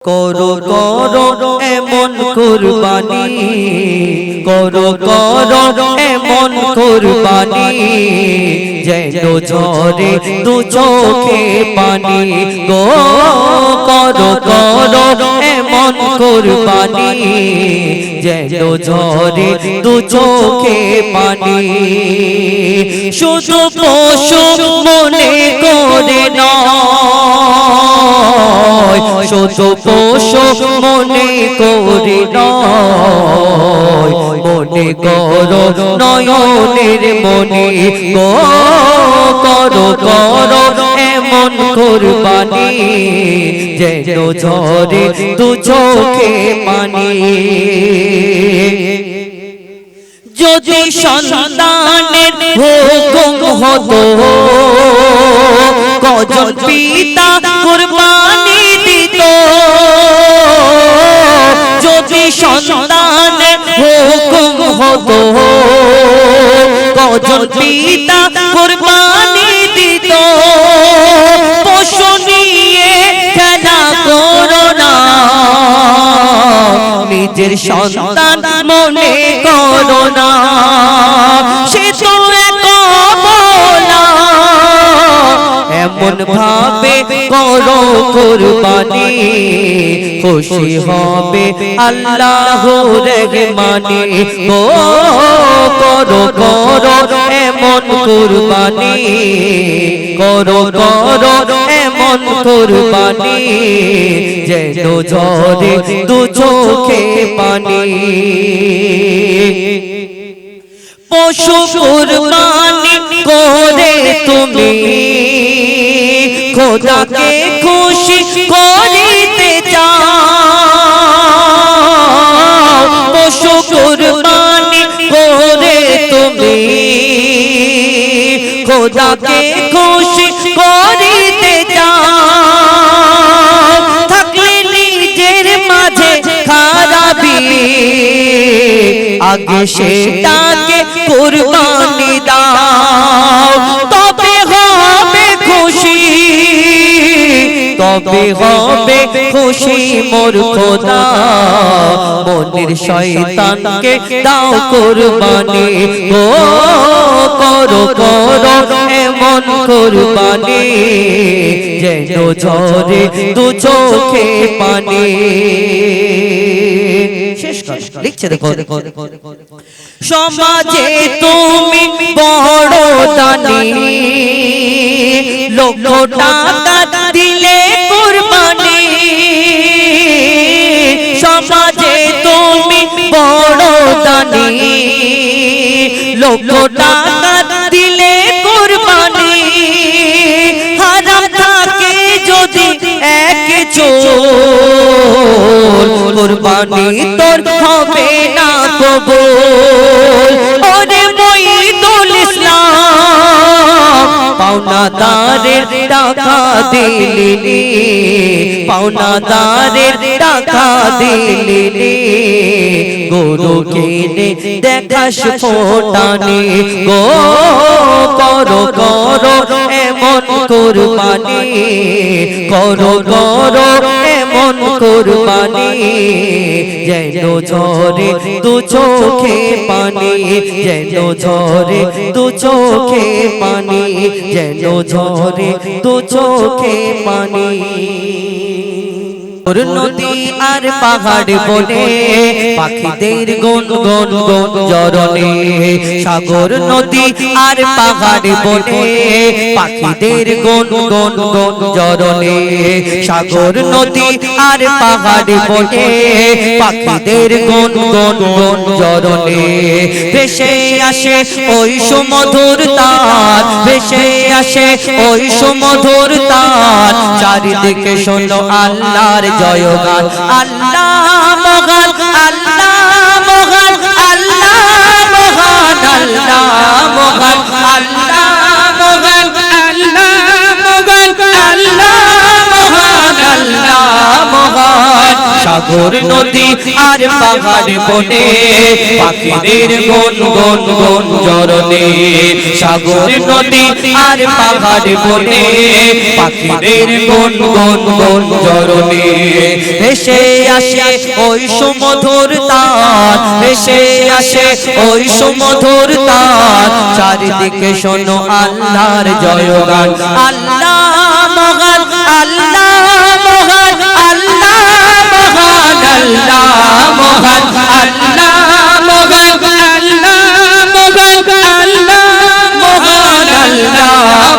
করো করো এমন কুরবানি, করো করো এমন কুরবানি, যেন ঝরে দু চোখে পানি গো। করো করো এমন কুরবানি, যেন ঝরে দু চোখে পানি। শুধু পশু মনে করে নয়, শুধু পশু মনে করি নয়, মনে করো নয়নের মনি গো। করো করো এমন কুরবানি, যেন ঝরে দু চোখে পানি। যদি সন্তানের হুকুম হতো, কজন পিতা কুরবানি দিত। যদি সন্তানের হুকুম হতো, কজন পিতা কুরবানি দিত। পশু নিয়ে খেলা করো না, নিজের সন্তান মনে করো না। সে তো বলা এমন ভাবে করো কুরবানি, খুশি হবে আল্লাহ রহমানি গো। করো করো এমন কুরবানি, করো করো এমন কুরবানি, যেন ঝরে দু চোখে পানি। পশু কুরবানি করে তুমি খোদাকে খুশি করিতে চাও। পশু কুরবানি করে তুমি খোদাকে খুশি করিতে চাও। থাকলে নিজের মাঝে খারাপি, আগে সেটাকে কুরবানি দাও। তবে হবে খুশি, তবে হবে খুশি মোর খোদা। মনের শয়তানকে দাও কুরবানি গো। করো করো এমন কুরবানি, যেন ঝরে দু চোখে পানি। লিখছে দেখো, সমাজে তুমি বড় দানি, লক্ষ টাকা দিলে কুরবানি। সমাজে তুমি বড় দানি, লক্ষ টাকা দিলে কুরবানি। হারাম থাকে যদি এক চোর, কুরবানি তোর হবে না কবুল। ওরে মঈদুল ইসলাম, পাওনাদারের টাকা দিলি, পাওনাদারের টাকা দিলি। গরু কিনে দেখাস ফোটানি গো। করো করো এমন কুরবানি, করো করো এমন কুরবানি, যেন ঝরে দু চোখে পানি, যেন ঝরে দু চোখে পানি, যেন ঝরে দু চোখে পানি। নদী আর পাহাড় বনে পাখিদের গুন গুন গুন জরনে। সাগর নদী আর পাহাড় বনে পাখিদের গুন গুন গুন জরনে। সাগর নদী আর পাহাড় বনে পাখিদের গুন গুন গুন জরনে। ভেসে আসে ওই সুমধুর তার, ভেসে আসে ওই সুমধুর তার। চারিদিকে শোনো আল্লাহর জয়গান। আল্লাহ মহান, আল্লাহ মহান, আল্লাহ মহান, আল্লাহ মহান, আল্লাহ মহান, আল্লাহ মহান, আল্লাহ মহান, আল্লাহ মহান। সাগর নদী আর পাহাড় বনে পাখিদের গুন গুন গুন জরনে সাগর নদী আর পাহাড় বনে পাখিদের গুন গুন গুন জরনে ভেসে আসে ওই সুমধুর তার ভেসে আসে ওই সুমধুর তার চারিদিকে শোনো আল্লাহর জয়গান আল্লাহ মহান আল্লাহ মহান আল্লাহ মহান আল্লাহ মহান আল্লাহ মহান আল্লাহ মহান আল্লাহ মহান আল্লাহ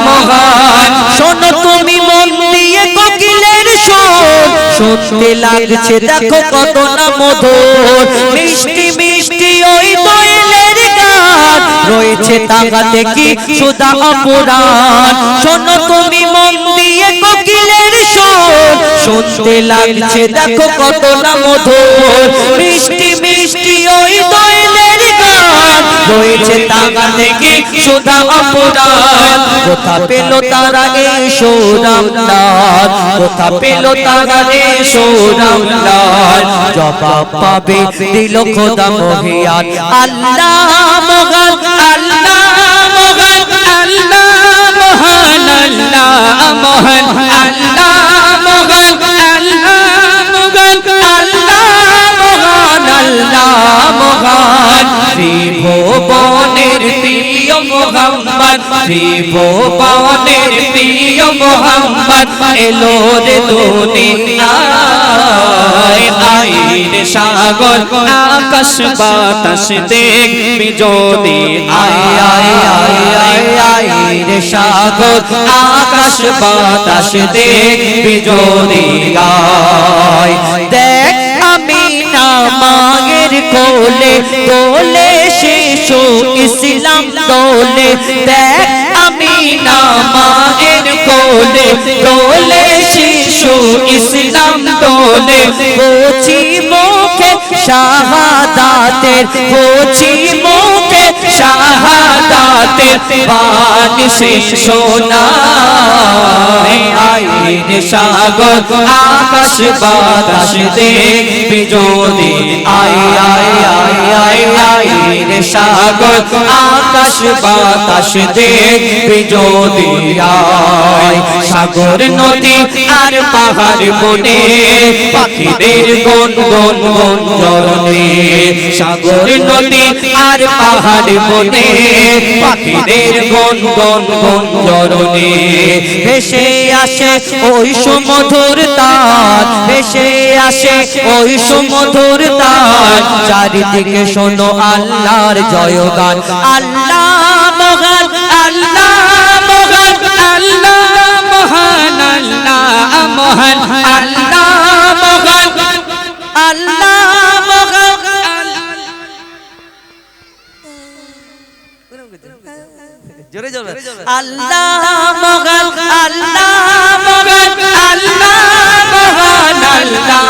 মহান শোনো তুমি মন দিয়ে কোকিলের সুর শুনতে লাগছে দেখো কত না মধুর মিষ্টি মিষ্টি ওই দোয়েলের গান রয়েছে তাহাতে কি সুধা অপরাণ শোনো তুমি মন দিয়ে কোকিলের সুর শুনতে লাগছে দেখো কত না মধুর মিষ্টি মিষ্টি ওই দোয়েলের গান রয়েছে তাহাতে কি সুধা অপরাণ কোথা পেল তারা এই সুরামদার কোথা পেল তারা এই সুরামদার জবাব পাবে দিল খোদা মহিয়ান আল্লাহ মহান আল্লাহ মহান আল্লাহ মহান আল্লাহ মহান আল্লাহ মহান আল্লাহ মহান আল্লাহ মহান আল্লাহ মহান ত্রিভুবনের প্রিয় মুহাম্মদ ত্রিভুবনের প্রিয় মুহাম্মদ এলো রে দুনিয়ায় আইন সাগর আকাশ বাতাস দেখবি যদি আয় আয় আয় আয় আইন সাগর আকাশ বাতাস দেখবি যদি আয় দেখ আমিনা মায়ের কোলে দোলে শিশু ইসলাম দোলে দেখ আমিনা মায়ের কোলে দোলে শিশু ইসলাম দোলে কচি মুখে শাহাদাতের কচি মুখে শাহাদাতের বাণী সে শোনায় আইন সাগর আকাশ বাতাস দেখবি যদি আয় আয় আয় আয় আইন সাগর আকাশ বাতাস দেখবি যদি আয় সাগর নদী আর পাহাড় বনে পাখিদের গুন গুন গুন জরনে সাগর নদী আর পাহাড় বনে পাখিদের গুন গুন গুন জরনে ভেসে আসে ওই সুমধুর তার ভেসে আসে ওই সুমধুর তার চারিদিকে শোনো আল্লাহর জয়গান আল্লাহ মহান আল্লাহ মহান আল্লাহ মহান আল্লাহ মহান আল্লাহ মহান আল্লাহ মহান জোরে জোরে আল্লাহ মহান আল্লাহ মহান আল্লাহ মহান আল্লাহ